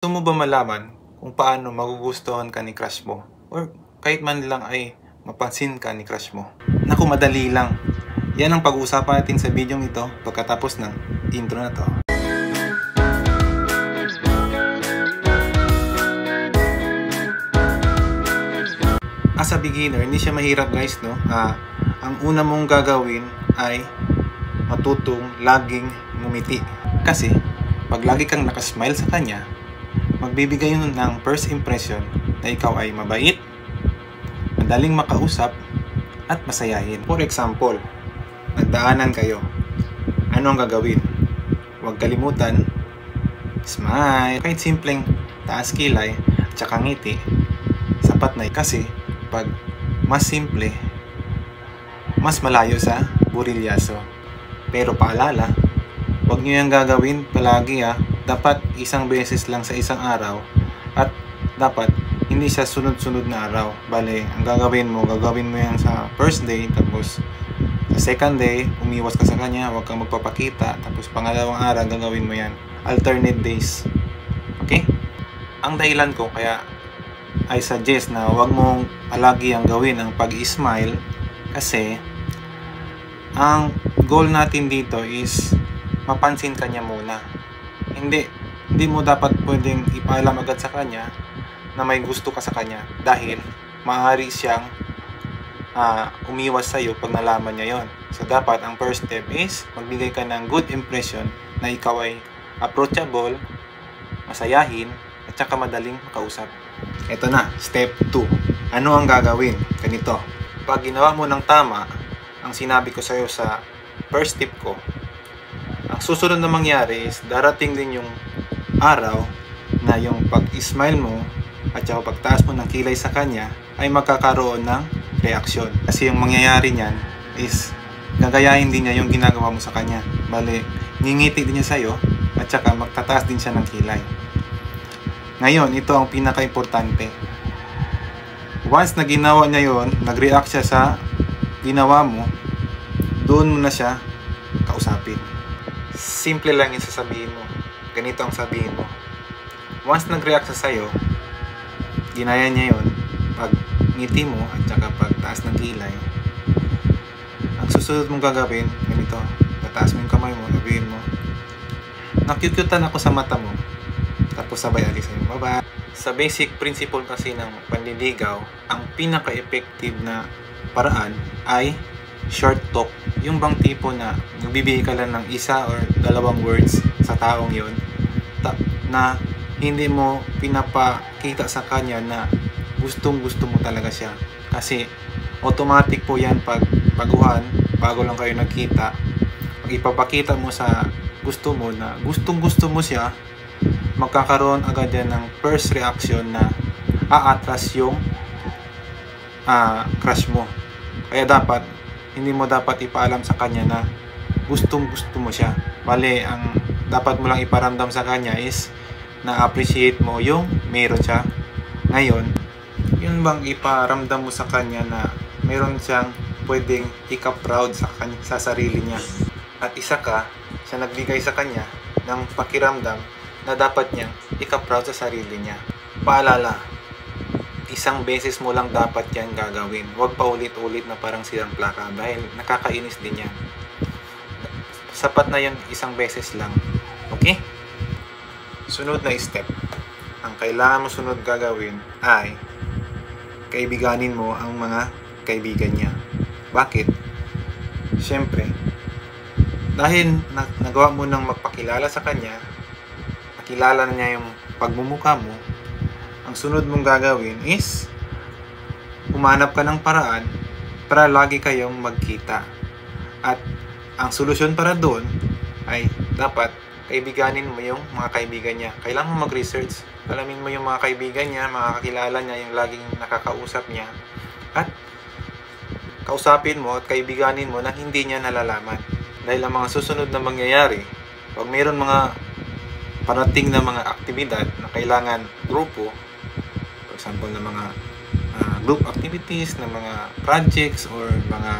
Gusto mo ba malaman kung paano magugustuhan ka ni crush mo? Or kahit man lang ay mapansin ka ni crush mo? Naku, madali lang. Yan ang pag-uusapan natin sa video ito pagkatapos ng intro na to. As a beginner, hindi siya mahirap guys, no? Ang una mong gagawin ay matutong laging ngumiti. Kasi pag lagi kang nakasmile sa kanya, magbibigay yun ng first impression na ikaw ay mabait, madaling makausap, at masayahin. For example, nagdaanan kayo. Ano ang gagawin? Huwag kalimutan, smile. Kahit simpleng taas kilay at saka ngiti, sapat na. Kasi pag mas simple, mas malayo sa burilyaso. Pero paalala, huwag nyo yung gagawin palagi Dapat isang beses lang sa isang araw at dapat hindi siya sunod-sunod na araw. Bale, ang gagawin mo yan sa first day, tapos sa second day, umiwas ka sa kanya, huwag kang magpapakita, tapos pangalawang araw gagawin mo yan. Alternate days. Okay? Ang dahilan ko kaya I suggest na huwag mong palagi ang gawin ang pag-smile kasi ang goal natin dito is mapansin kanya muna. Hindi mo dapat pwedeng ipaalam agad sa kanya na may gusto ka sa kanya dahil maaari siyang umiwas sa iyo pag nalaman niya yon. So dapat ang first step is magbigay ka ng good impression na ikaw ay approachable, masayahin, at saka madaling makausap. Ito na, step 2. Ano ang gagawin? Ganito. Pag ginawa mo ng tama ang sinabi ko sa iyo sa first tip ko, ang susunod na mangyari is darating din yung araw na yung pag-smile mo at saka pagtaas mo ng kilay sa kanya ay magkakaroon ng reaksyon. Kasi yung mangyayari niyan is gagayahin din niya yung ginagawa mo sa kanya. Bale, ngingiti din niya sa'yo at saka magtataas din siya ng kilay. Ngayon, ito ang pinaka-importante. Once na ginawa niya yon, nag-react siya sa ginawa mo, doon mo na siya kausapin. Simple lang yung sasabihin mo. Ganito ang sabihin mo. Once nag-react siya sa'yo, ginaya niya yon, pag ngiti mo at saka pagtaas ng kilay, ang susunod mong gagawin, ganito, tataas mo yung kamay mo, sabihin mo, nakyukyutan ako sa mata mo, tapos sabay alis sa'yo, bye-bye. Sa basic principle kasi ng panliligaw, ang pinaka-effective na paraan ay short talk. Yung bang tipo na magbibigay ka lang ng isa or dalawang words sa taong yon na hindi mo pinapakita sa kanya na gustong gusto mo talaga siya. Kasi automatic po yan pag baguhan, bago lang kayo nagkita, pag ipapakita mo sa gusto mo na gustong gusto mo siya, magkakaroon agad yan ng first reaction na aatras yung crush mo. Kaya dapat hindi mo dapat ipaalam sa kanya na gustong gusto mo siya. Bale, ang dapat mo lang iparamdam sa kanya is na-appreciate mo yung meron siya ngayon. Yun bang iparamdam mo sa kanya na meron siyang pwedeng ika-proud sa sarili niya. At isa ka, siya nagbigay sa kanya ng pakiramdam na dapat niyang ika-proud sa sarili niya. Paalala, isang beses mo lang dapat yan gagawin. Huwag pa ulit-ulit na parang silang plaka dahil nakakainis din yan. Sapat na yan isang beses lang. Okay? Sunod na step. Ang kailangan mo sunod gagawin ay kaibiganin mo ang mga kaibigan niya. Bakit? Siyempre, dahil nagawa mo nang magpakilala sa kanya, nakilala na niya yung pagmumukha mo, ang sunod mong gagawin is humanap ka ng paraan para lagi kayong magkita. At ang solusyon para doon ay dapat kaibiganin mo yung mga kaibigan niya. Kailangan mo mag-research. Alamin mo yung mga kaibigan niya, mga kakilala niya, yung laging nakakausap niya. At kausapin mo at kaibiganin mo na hindi niya nalalaman. Dahil ang mga susunod na mangyayari, pag mayroon mga parating na mga aktibidad na kailangan grupo, for example na mga group activities, na mga projects or mga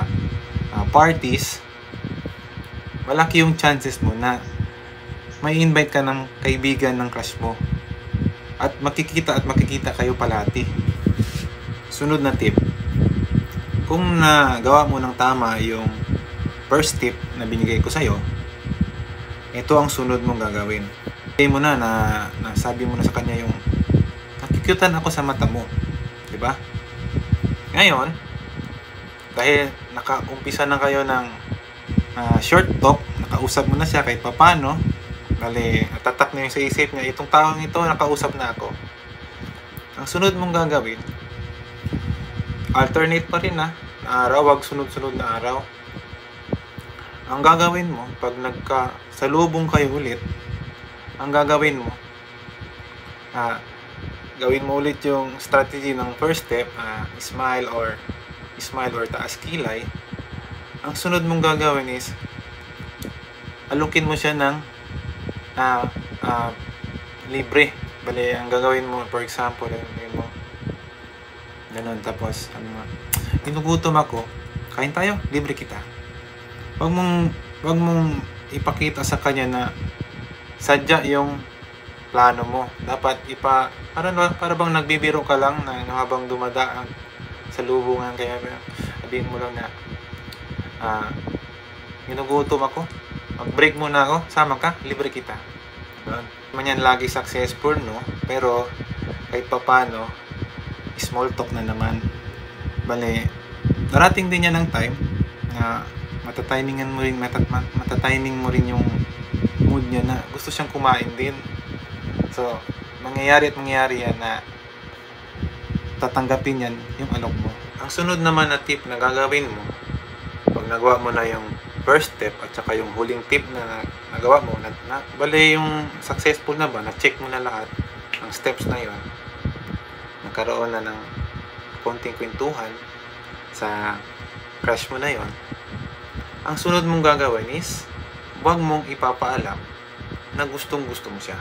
parties, malaki yung chances mo na may invite ka ng kaibigan ng crush mo. At makikita kayo palati. Sunod na tip. Kung nagawa mo ng tama yung first tip na binigay ko sa'yo, ito ang sunod mong gagawin. Sabi mo na sabi mo na sa kanya yung nakikyutan ako sa mata mo. Diba? Ngayon, dahil nakaumpisa na kayo ng short talk, nakausap mo na siya kahit papano, bali, tatak na yung sa isip niya, itong taong ito, nakausap na ako. Ang sunod mong gagawin, alternate pa rin na araw, wag sunod-sunod na araw. Ang gagawin mo, pag nagkasalubong kayo ulit, ang gagawin mo, gawin mo ulit yung strategy ng first step, smile or taas kilay. Ang sunod mong gagawin is, alukin mo siya ng libre. Bali, ang gagawin mo, for example, mo ganun, tapos ginugutom ako, kain tayo, libre kita. Wag mong ipakita sa kanya na sadya yung plano mo. Dapat para bang nagbibiro ka lang na habang dumadaan sa lubungan, kaya sabihin mo lang na ginugutom ako, mag-break muna ako, sama ka, libre kita. Man yan lagi successful, no? Pero kahit papano, small talk na naman. Bale, darating din yan ng time na matatimingan mo rin, matatiming mo rin yung mood niya na gusto siyang kumain din. So, mangyayari yan na tatanggapin yan yung alok mo. Ang sunod naman na tip na gagawin mo, pag nagawa mo na yung first step at saka yung huling tip na nagawa mo, bali yung successful na ba, na-check mo na lahat ng steps na yon, nagkaroon na ng konting kwentuhan sa crush mo na yon, ang sunod mong gagawin is, huwag mong ipapaalam na gustong gusto mo siya.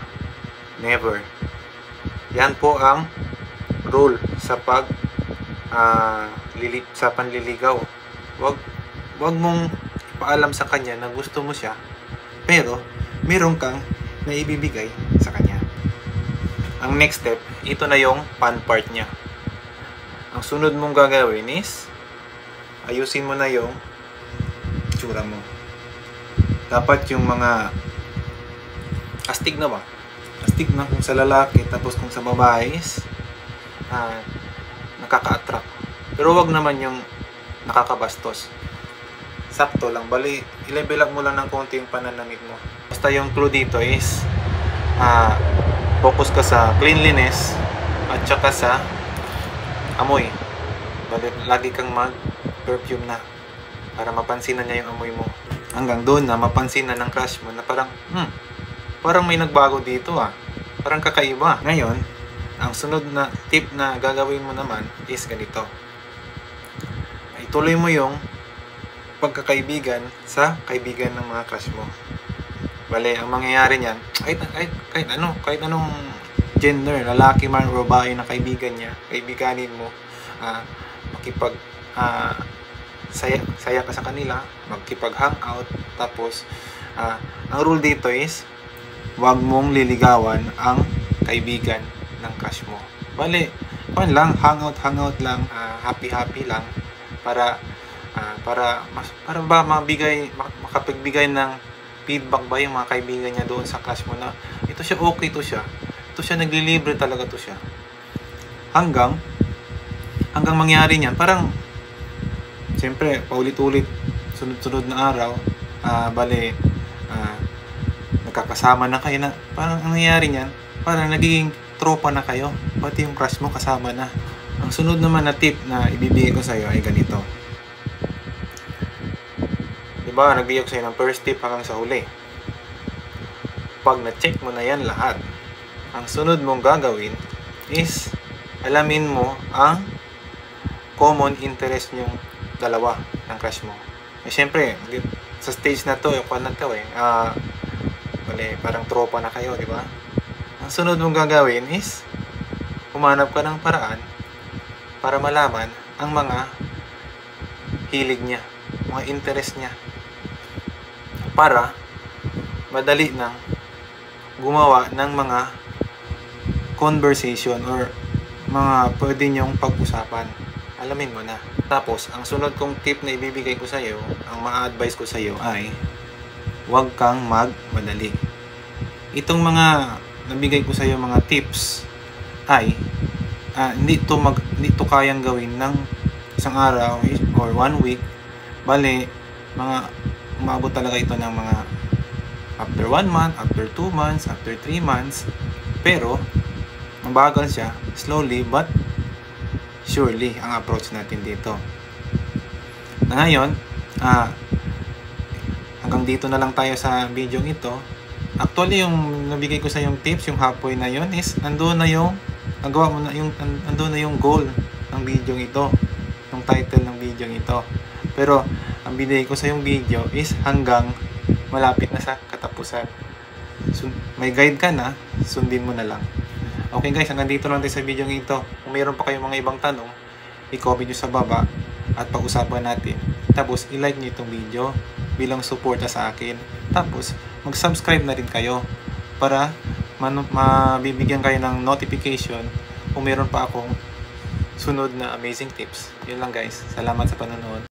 Never. Yan po ang rule sa sa panliligaw. Huwag mong ipaalam sa kanya na gusto mo siya, pero meron kang naibibigay sa kanya. Ang next step, ito na yung fun part niya. Ang sunod mong gagawin is, ayusin mo na yung itsura mo. Dapat yung mga astig na ba? Astig na kung sa lalaki, tapos kung sa babae is nakaka-attract. Pero wag naman yung nakakabastos. Sakto lang. Bali, i-level up mo lang ng konti yung pananamit mo. Basta yung clue dito is focus ka sa cleanliness at saka sa amoy. Bali, lagi kang mag-perfume na para mapansin na niya yung amoy mo. Hanggang doon na mapansin na ng crush mo na parang may nagbago dito parang kakaiba. Ngayon, ang sunod na tip na gagawin mo naman is ganito. Ituloy mo yung pagkakaibigan sa kaibigan ng mga crush mo. Bale, ang mangyayari niyan, kahit anong gender, lalaki man o babae na kaibigan niya, kaibiganin mo, saya ka sa kanila, magkipag-hangout, tapos ang rule dito is, huwag mong liligawan ang kaibigan ng crush mo. Bale, hangout lang, happy lang, para makapagbigay ng feedback ba yung mga kaibigan niya doon sa crush mo na ito siya, okay to siya, naglilibre talaga to siya. Hanggang mangyari niyan, parang siyempre paulit-ulit, sunod-sunod na araw, nagkakasama na kayo na, parang ang nangyari niyan, parang nagiging tropa na kayo, pati yung crush mo kasama na. Ang sunod naman na tip na ibibigay ko sa iyo ay ganito. Diba, nagbigay ko sa iyo ng first tip hanggang sa huli. Pag na-check mo na yan lahat, ang sunod mong gagawin is alamin mo ang common interest nyong dalawa ng crush mo. Siyempre, sa stage na to, parang tropa na kayo, di ba? Ang sunod mong gagawin is humanap ka ng paraan para malaman ang mga hilig niya, mga interest niya, para madali nang gumawa ng mga conversation or mga pwede nyong pag-usapan. Alamin mo na. Tapos, ang sunod kong tip na ibibigay ko sa iyo, ang ma-advise ko sa iyo ay huwag kang magmadali. Itong mga nabigay ko sa iyo mga tips ay hindi to kayang gawin ng isang araw or 1 week. Bale, umabot talaga ito ng mga after 1 month, after 2 months, after 3 months. Pero, mabagal siya, slowly but surely ang approach natin dito. Ngayon, hanggang dito na lang tayo sa video ito. Actually, yung nabigay ko sa yung tips, yung halfway na yon is nandoon na yung nandoon na yung goal ng video ito, yung title ng video ito. Pero ang binigay ko sa yung video is hanggang malapit na sa katapusan. So, may guide ka na, sundin mo na lang. Okay guys, hanggang dito lang tayo sa video ito. Kung mayroon pa kayong mga ibang tanong, i-comment nyo sa baba at pag-usapan natin. Tapos, i-like nyo itong video bilang suporta sa akin. Tapos, mag-subscribe na rin kayo para mabibigyan kayo ng notification kung mayroon pa akong sunod na amazing tips. Yun lang guys. Salamat sa panonood.